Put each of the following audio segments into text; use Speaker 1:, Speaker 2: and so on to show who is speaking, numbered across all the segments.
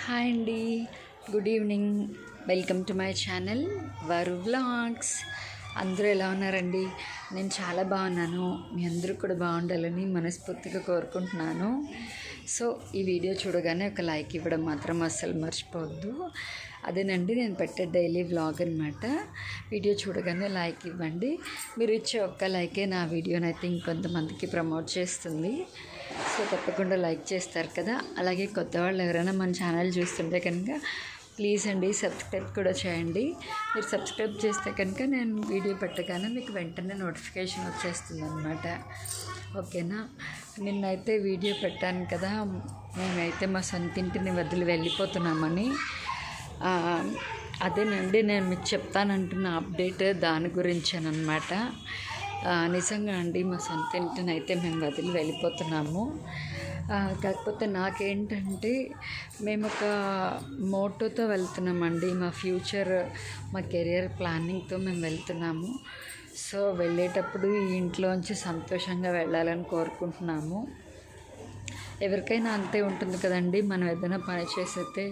Speaker 1: Hi అండి, good evening. Welcome to my channel వారు vlogs. అందరూ ఎలా ఉన్నారండి? నేను చాలా బాగున్నాను. మీ అందరూ కూడా బాగుండాలని మనస్ఫూర్తిగా కోరుకుంటున్నాను. సో ఈ వీడియో చూడగానే ఒక లైక్ ఇవ్వడం మాత్రం అస్సలు మర్చిపోవద్దు. అదేనండి నేను పెట్టే డైలీ వ్లాగ్ అనమాట. వీడియో చూడగానే లైక్ ఇవ్వండి. మీరు ఇచ్చే ఒక్క లైకే నా వీడియోనైతే ఇంకొంతమందికి ప్రమోట్ చేస్తుంది. సో తప్పకుండా లైక్ చేస్తారు కదా. అలాగే కొత్త వాళ్ళు ఎవరైనా మన ఛానల్ చూస్తుంటే కనుక ప్లీజ్ అండి సబ్స్క్రైబ్ కూడా చేయండి. మీరు సబ్స్క్రైబ్ చేస్తే కనుక నేను వీడియో పెట్టగానే మీకు వెంటనే నోటిఫికేషన్ వచ్చేస్తుంది అనమాట. ఓకేనా? నిన్నైతే వీడియో పెట్టాను కదా, మేమైతే మా సొంత ఇంటిని వదిలి వెళ్ళిపోతున్నామని. అదేనండి నేను మీకు చెప్తానంటున్న అప్డేట్ దాని గురించేనమాట. నిజంగా అండి మా సొంత ఇంటిని అయితే మేము వదిలి వెళ్ళిపోతున్నాము. కాకపోతే నాకేంటంటే మేము ఒక మోటోతో వెళ్తున్నామండి. మా ఫ్యూచర్, మా కెరియర్ ప్లానింగ్తో మేము వెళ్తున్నాము. సో వెళ్ళేటప్పుడు ఈ ఇంట్లోంచి సంతోషంగా వెళ్ళాలని కోరుకుంటున్నాము. ఎవరికైనా అంతే ఉంటుంది కదండి. మనం ఏదైనా పని చేస్తే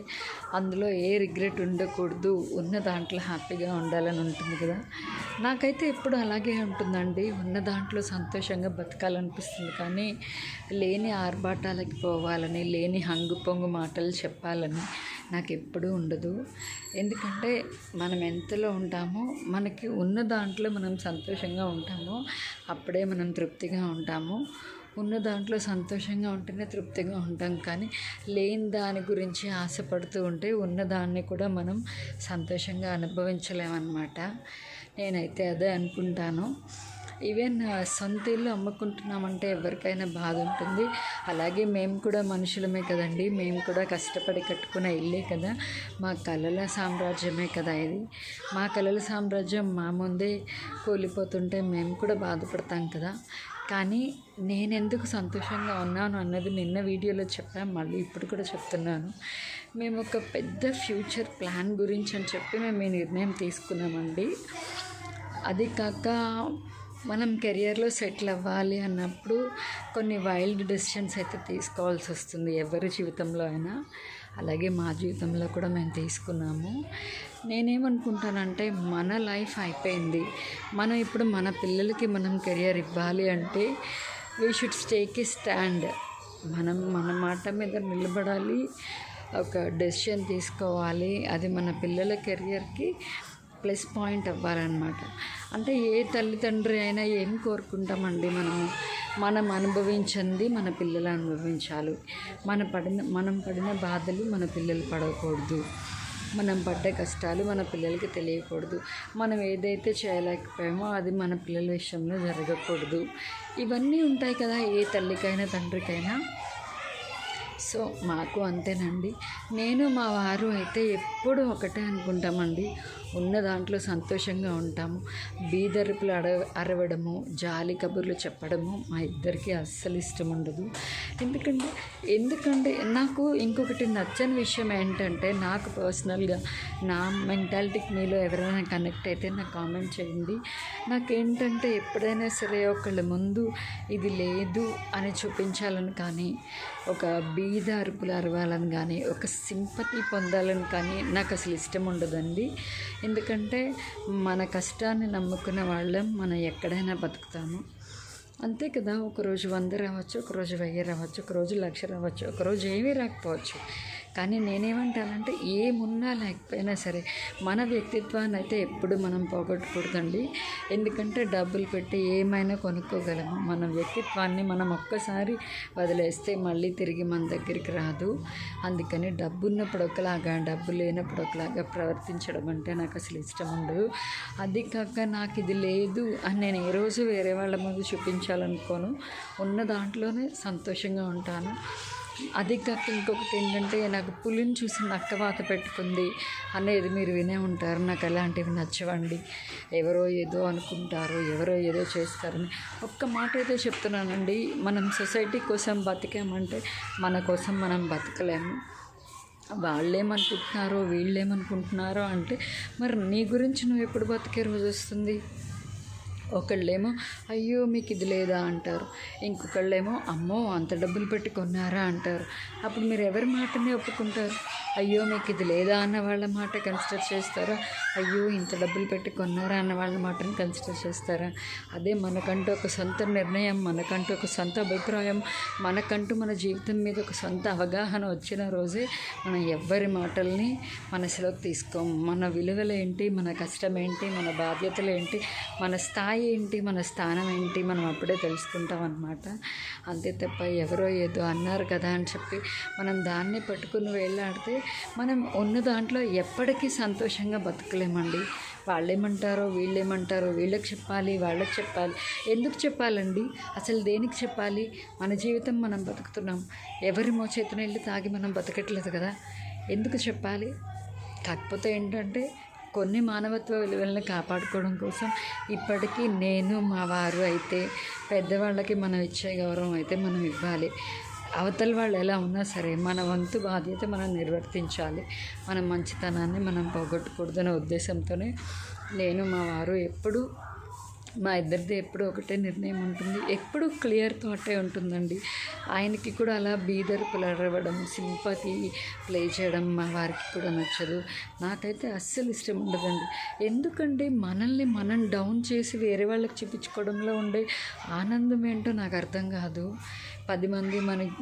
Speaker 1: అందులో ఏ రిగ్రెట్ ఉండకూడదు, ఉన్న దాంట్లో హ్యాపీగా ఉండాలని ఉంటుంది కదా. నాకైతే ఎప్పుడు అలాగే ఉంటుందండి. ఉన్న దాంట్లో సంతోషంగా బతకాలనిపిస్తుంది, కానీ లేని ఆర్భాటాలకి పోవాలని, లేని హంగు పొంగు మాటలు చెప్పాలని నాకు ఎప్పుడూ ఉండదు. ఎందుకంటే మనం ఎంతలో ఉంటామో, మనకి ఉన్న దాంట్లో మనం సంతోషంగా ఉంటామో అప్పుడే మనం తృప్తిగా ఉంటాము. ఉన్న దాంట్లో సంతోషంగా ఉంటేనే తృప్తిగా ఉంటాం, కానీ లేని దాని గురించి ఆశపడుతూ ఉంటే ఉన్నదాన్ని కూడా మనం సంతోషంగా అనుభవించలేమన్నమాట. నేనైతే అదే అనుకుంటాను. ఈవెన్ సొంత ఇల్లు అమ్ముకుంటున్నామంటే ఎవరికైనా బాధ ఉంటుంది. అలాగే మేము కూడా మనుషులమే కదండి. మేము కూడా కష్టపడి కట్టుకున్న ఇల్లే కదా, మా కలల సామ్రాజ్యమే కదా ఇది. మా కలల సామ్రాజ్యం మా ముందే కూలిపోతుంటే మేము కూడా బాధపడతాం కదా. కానీ నేనెందుకు సంతోషంగా ఉన్నాను అన్నది నిన్న వీడియోలో చెప్పాను, మళ్ళీ ఇప్పుడు కూడా చెప్తున్నాను. మేము ఒక పెద్ద ఫ్యూచర్ ప్లాన్ గురించి అని చెప్పి మేము ఈ నిర్ణయం తీసుకున్నామండి. అది కాక మనం కెరియర్లో సెటిల్ అవ్వాలి అన్నప్పుడు కొన్ని వైల్డ్ డెసిషన్స్ అయితే తీసుకోవాల్సి వస్తుంది ఎవరి జీవితంలో అయినా. అలాగే మా జీవితంలో కూడా మేము తీసుకున్నాము. నేనేమనుకుంటానంటే మన లైఫ్ అయిపోయింది, మనం ఇప్పుడు మన పిల్లలకి మనం కెరియర్ ఇవ్వాలి అంటే we should take a stand. మనం మన మాట మీద నిలబడాలి, ఒక డెసిషన్ తీసుకోవాలి. అది మన పిల్లల కెరియర్కి ప్లస్ పాయింట్ అవ్వాలన్నమాట. అంటే ఏ తల్లిదండ్రి అయినా ఏం కోరుకుంటామండి, మనం అనుభవించింది మన పిల్లలు అనుభవించాలి. మనం పడిన బాధలు మన పిల్లలు పడకూడదు. మనం పడ్డ కష్టాలు మన పిల్లలకి తెలియకూడదు. మనం ఏదైతే చేయలేకపోయామో అది మన పిల్లల విషయంలో జరగకూడదు. ఇవన్నీ ఉంటాయి కదా ఏ తల్లికైనా తండ్రికైనా. సో మాకు అంతేనండి. నేను మా వారు అయితే ఎప్పుడూ ఒకటే అనుకుంటామండి, ఉన్న దాంట్లో సంతోషంగా ఉంటాము. బీదరుపులు అరవడము, జాలి కబుర్లు చెప్పడము మా ఇద్దరికి అస్సలు ఇష్టం ఉండదు. ఎందుకంటే నాకు ఇంకొకటి నచ్చని విషయం ఏంటంటే, నాకు పర్సనల్గా నా మెంటాలిటీకి మీలో ఎవరైనా కనెక్ట్ అయితే నాకు కామెంట్ చేయండి. నాకేంటంటే ఎప్పుడైనా సరే ఒకళ్ళ ముందు ఇది లేదు అని చూపించాలని కానీ, ఒక బీద అరుపులు అరవాలని కానీ, ఒక సింపతి పొందాలని కానీ నాకు అసలు ఇష్టం ఉండదండి. ఎందుకంటే మన కష్టాన్ని నమ్ముకున్న వాళ్ళం మనం ఎక్కడైనా బతుకుతాము, అంతే కదా. ఒకరోజు 100 రావచ్చు, ఒకరోజు 1000 రావచ్చు, ఒకరోజు 1,00,000 రావచ్చు, ఒకరోజు ఏమీ రాకపోవచ్చు. కానీ నేనేమంటానంటే ఏమున్నా లేకపోయినా సరే మన వ్యక్తిత్వాన్ని అయితే ఎప్పుడు మనం పోగొట్టకూడదండి. ఎందుకంటే డబ్బులు పెట్టి ఏమైనా కొనుక్కోగలము. మన వ్యక్తిత్వాన్ని మనం ఒక్కసారి వదిలేస్తే మళ్ళీ తిరిగి మన దగ్గరికి రాదు. అందుకని డబ్బు ఉన్నప్పుడు ఒకలాగా, డబ్బు లేనప్పుడు ఒకలాగా ప్రవర్తించడం అంటే నాకు అసలు ఇష్టం ఉండదు. అది కాక నాకు ఇది లేదు అని నేను ఏ రోజు వేరే వాళ్ళ ముందు చూపించాలనుకోను. ఉన్న దాంట్లోనే సంతోషంగా ఉంటాను. అది కాక ఇంకొకటి ఏంటంటే, నాకు పులిని చూసి నక్క వాత పెట్టుకుంది అనేది మీరు వినే ఉంటారు. నాకు అలాంటివి నచ్చవండి. ఎవరో ఏదో అనుకుంటారు, ఎవరో ఏదో చేస్తారని ఒక్క మాట అయితే చెప్తున్నానండి, మనం సొసైటీ కోసం బతికామంటే మన కోసం మనం బతకలేము. వాళ్ళేమనుకుంటున్నారో వీళ్ళేమనుకుంటున్నారో అంటే మరి నీ గురించి నువ్వు ఎప్పుడు బతికే రోజు వస్తుంది? ఒకళ్ళేమో అయ్యో మీకు ఇది లేదా అంటారు, ఇంకొకళ్ళేమో అమ్మో అంత డబ్బులు పెట్టి కొన్నారా అంటారు. అప్పుడు మీరు ఎవరి మాటనే ఒప్పుకుంటారు? అయ్యో మీకు ఇది లేదా అన్న వాళ్ళ మాట కన్సిడర్ చేస్తారా? అయ్యో ఇంత డబ్బులు పెట్టి కొన్నారా అన్న వాళ్ళ మాటను కన్సిడర్ చేస్తారా? అదే మనకంటూ ఒక సొంత నిర్ణయం, మనకంటూ ఒక సొంత అభిప్రాయం, మనకంటూ మన జీవితం మీద ఒక సొంత అవగాహన వచ్చిన రోజే మనం ఎవ్వరి మాటల్ని మనసులోకి తీసుకోము. మన విలువలు ఏంటి, మన కష్టం ఏంటి, మన బాధ్యతలు ఏంటి, మన స్థాయి ఏంటి, మన స్థానం ఏంటి మనం అప్పుడే తెలుసుకుంటాం అన్నమాట. అంతే తప్ప ఎవరో ఏదో అన్నారు కదా అని చెప్పి మనం దాన్ని పట్టుకుని వేలాడితే మనం ఉన్న దాంట్లో ఎప్పటికీ సంతోషంగా బతకలేమండి. వాళ్ళేమంటారో వీళ్ళేమంటారో, వీళ్ళకి చెప్పాలి వాళ్ళకి చెప్పాలి. ఎందుకు చెప్పాలండి? అసలు దేనికి చెప్పాలి? మన జీవితం మనం బతుకుతున్నాం. ఎవరి మోచేతి నీళ్ళు తాగి మనం బతకట్లేదు కదా, ఎందుకు చెప్పాలి? కాకపోతే ఏంటంటే కొన్ని మానవత్వ విలువలను కాపాడుకోవడం కోసం ఇప్పటికీ నేను మా వారు అయితే పెద్దవాళ్ళకి మనం ఇచ్చే గౌరవం అయితే మనం ఇవ్వాలి. అవతల వాళ్ళు ఎలా ఉన్నా సరే మన వంతు బాధ్యత మనం నిర్వర్తించాలి. మన మంచితనాన్ని మనం పోగొట్టకూడదనే ఉద్దేశంతోనే నేను మా వారు ఎప్పుడూ మా ఇద్దరిది ఎప్పుడూ ఒకటే నిర్ణయం ఉంటుంది. ఎప్పుడూ క్లియర్ థాటే ఉంటుందండి. ఆయనకి కూడా అలా బీదర్ పులరవడం, సింపతి ప్లే చేయడం మా వారికి కూడా నచ్చదు. నాకైతే అస్సలు ఇష్టం ఉండదండి. ఎందుకంటే మనల్ని మనం డౌన్ చేసి వేరే వాళ్ళకి చూపించుకోవడంలో ఉండే ఆనందం ఏంటో నాకు అర్థం కాదు. 10 మంది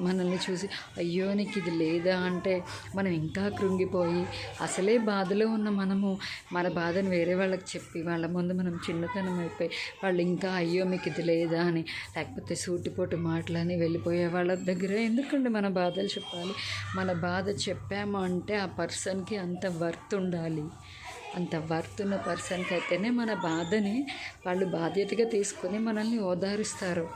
Speaker 1: మనల్ని చూసి అయ్యో నీకు ఇది లేదా అంటే మనం ఇంకా కృంగిపోయి అసలే బాధలో ఉన్న మనము మన బాధను వేరే వాళ్ళకి చెప్పి వాళ్ళ ముందు మనం చిన్నతనం అయిపోయి వాళ్ళు ఇంకా అయ్యో మీకు ఇది లేదా అని లేకపోతే సూటిపోటు మాటలని వెళ్ళిపోయే వాళ్ళ దగ్గర ఎందుకంటే మన బాధలు చెప్పాలి. మన బాధ చెప్పాము అంటే ఆ పర్సన్కి అంత వర్త్ ఉండాలి. అంత వర్త్ ఉన్న పర్సన్కి అయితేనే మన బాధని వాళ్ళు బాధ్యతగా తీసుకొని మనల్ని ఓదారుస్తారు.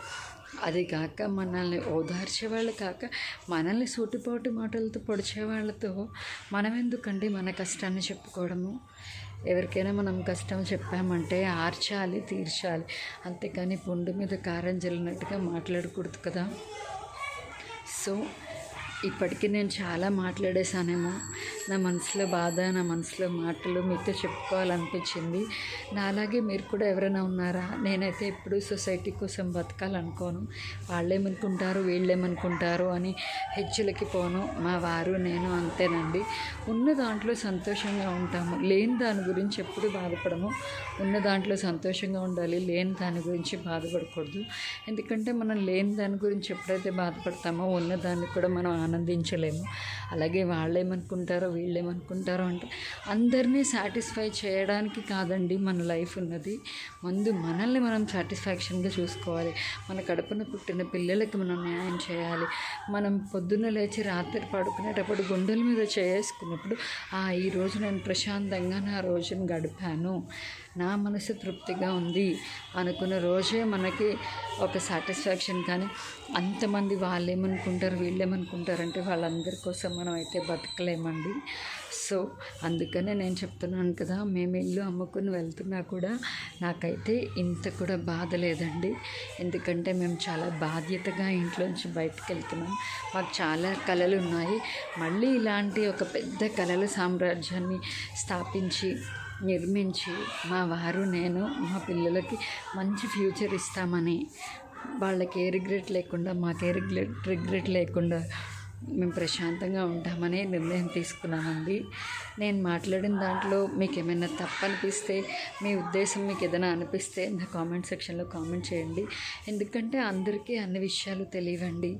Speaker 1: అది కాక మనల్ని ఓదార్చే వాళ్ళు కాక మనల్ని సూటిపోటు మాటలతో పొడిచే వాళ్ళతో మనం ఎందుకండి మన కష్టాన్ని చెప్పుకోవడము? ఎవరికైనా మనం కష్టం చెప్పామంటే ఆర్చాలి, తీర్చాలి, అంతేకాని పుండు మీద కారం జల్లినట్టుగా మాట్లాడకూడదు కదా. సో ఇప్పటికీ నేను చాలా మాట్లాడేశానేమో. నా మనసులో బాధ, నా మనసులో మాటలు మీతో చెప్పుకోవాలనిపించింది. నాలాగే మీరు కూడా ఎవరైనా ఉన్నారా? నేనైతే ఎప్పుడూ సొసైటీ కోసం బతకాలనుకోను. వాళ్ళేమనుకుంటారు వీళ్ళేమనుకుంటారు అని హెచ్చులకి పోను. మా వారు నేను అంతేనండి. ఉన్న దాంట్లో సంతోషంగా ఉంటాము, లేని దాని గురించి ఎప్పుడు బాధపడము. ఉన్న దాంట్లో సంతోషంగా ఉండాలి, లేని దాని గురించి బాధపడకూడదు. ఎందుకంటే మనం లేని దాని గురించి ఎప్పుడైతే బాధపడతామో ఉన్న దాన్ని కూడా మనం ఆనందించలేము. అలాగే వాళ్ళేమనుకుంటారో వీళ్ళేమనుకుంటారో అంటే అందరినీ సాటిస్ఫై చేయడానికి కాదండి మన లైఫ్ ఉన్నది. ముందు మనల్ని మనం సాటిస్ఫాక్షన్గా చూసుకోవాలి. మన కడుపున పుట్టిన పిల్లలకి మనం న్యాయం చేయాలి. మనం పొద్దున్న లేచి రాత్రి పడుకునేటప్పుడు గుండెల మీద చేసుకున్నప్పుడు ఈరోజు నేను ప్రశాంతంగా నా రోజును గడిపాను, నా మనసు తృప్తిగా ఉంది అనుకున్న రోజే మనకి ఒక సాటిస్ఫాక్షన్. కానీ అంతమంది వాళ్ళేమనుకుంటారు వీళ్ళేమనుకుంటారంటే వాళ్ళందరి కోసం మనం అయితే బతకలేమండి. సో అందుకనే నేను చెప్తున్నాను కదా, మేము ఇల్లు అమ్ముకుని వెళ్తున్నా కూడా నాకైతే ఇంత కూడా బాధ లేదండి. ఎందుకంటే మేము చాలా బాధ్యతగా ఇంట్లోంచి బయటకు వెళ్తున్నాం. మాకు చాలా కలలు ఉన్నాయి. మళ్ళీ ఇలాంటి ఒక పెద్ద కలల సామ్రాజ్యాన్ని స్థాపించి నిర్మించి మా వారు నేను మా పిల్లలకి మంచి ఫ్యూచర్ ఇస్తామని, వాళ్ళకి ఏ రిగ్రెట్ లేకుండా మాకే రిగ్రెట్ లేకుండా మేము ప్రశాంతంగా ఉంటామని నిర్ణయం తీసుకున్నామండి. నేను మాట్లాడిన దాంట్లో మీకు ఏమైనా తప్పు అనిపిస్తే, మీ ఉద్దేశం మీకు ఏదైనా అనిపిస్తే నా కామెంట్ సెక్షన్లో కామెంట్ చేయండి. ఎందుకంటే అందరికీ అన్ని విషయాలు తెలియవండి.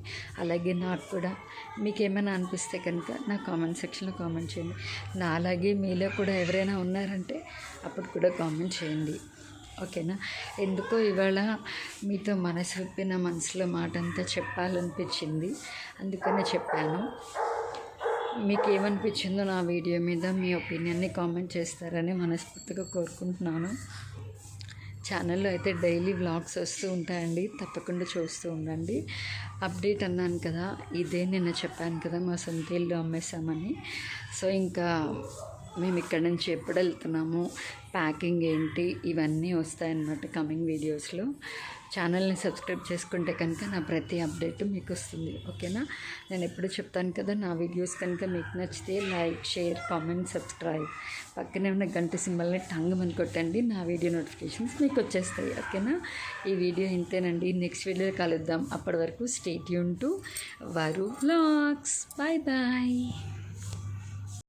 Speaker 1: అలాగే నాకు కూడా మీకు ఏమైనా అనిపిస్తే కనుక నా కామెంట్ సెక్షన్లో కామెంట్ చేయండి. నా అలాగే మీలో కూడా ఎవరైనా ఉన్నారంటే అప్పుడు కూడా కామెంట్ చేయండి. ఓకేనా? ఎందుకో ఇవాళ మీతో మనసు విప్పిన మనసులో మాట అంతా చెప్పాలనిపించింది, అందుకనే చెప్పాను. మీకు ఏమనిపించిందో నా వీడియో మీద మీ ఒపీనియన్ని కామెంట్ చేస్తారని మనస్ఫూర్తిగా కోరుకుంటున్నాను. ఛానల్లో అయితే డైలీ వ్లాగ్స్ వస్తూ ఉంటాయండి, తప్పకుండా చూస్తూ ఉండండి. అప్డేట్ అన్నాను కదా, ఇదే నిన్న చెప్పాను కదా మా సొంత ఇల్లు అమ్మేశామని. సో ఇంకా మేము ఇక్కడ నుంచి ఎప్పుడు వెళ్తున్నాము, ప్యాకింగ్ ఏంటి, ఇవన్నీ వస్తాయన్నమాట కమింగ్ వీడియోస్లో. ఛానల్ని సబ్స్క్రైబ్ చేసుకుంటే కనుక నా ప్రతి అప్డేట్ మీకు వస్తుంది. ఓకేనా? నేను ఎప్పుడు చెప్తాను కదా, నా వీడియోస్ కనుక మీకు నచ్చితే లైక్, షేర్, కామెంట్, సబ్స్క్రైబ్, పక్కనే ఉన్న గంట సింబల్ని టంగమని కొట్టండి. నా వీడియో నోటిఫికేషన్స్ మీకు వచ్చేస్తాయి. ఓకేనా? ఈ వీడియో ఇంతేనండి. నెక్స్ట్ వీడియో కలుద్దాం. అప్పటి వరకు స్టే ట్యూన్ టు వరు వ్లాగ్స్. Bye bye.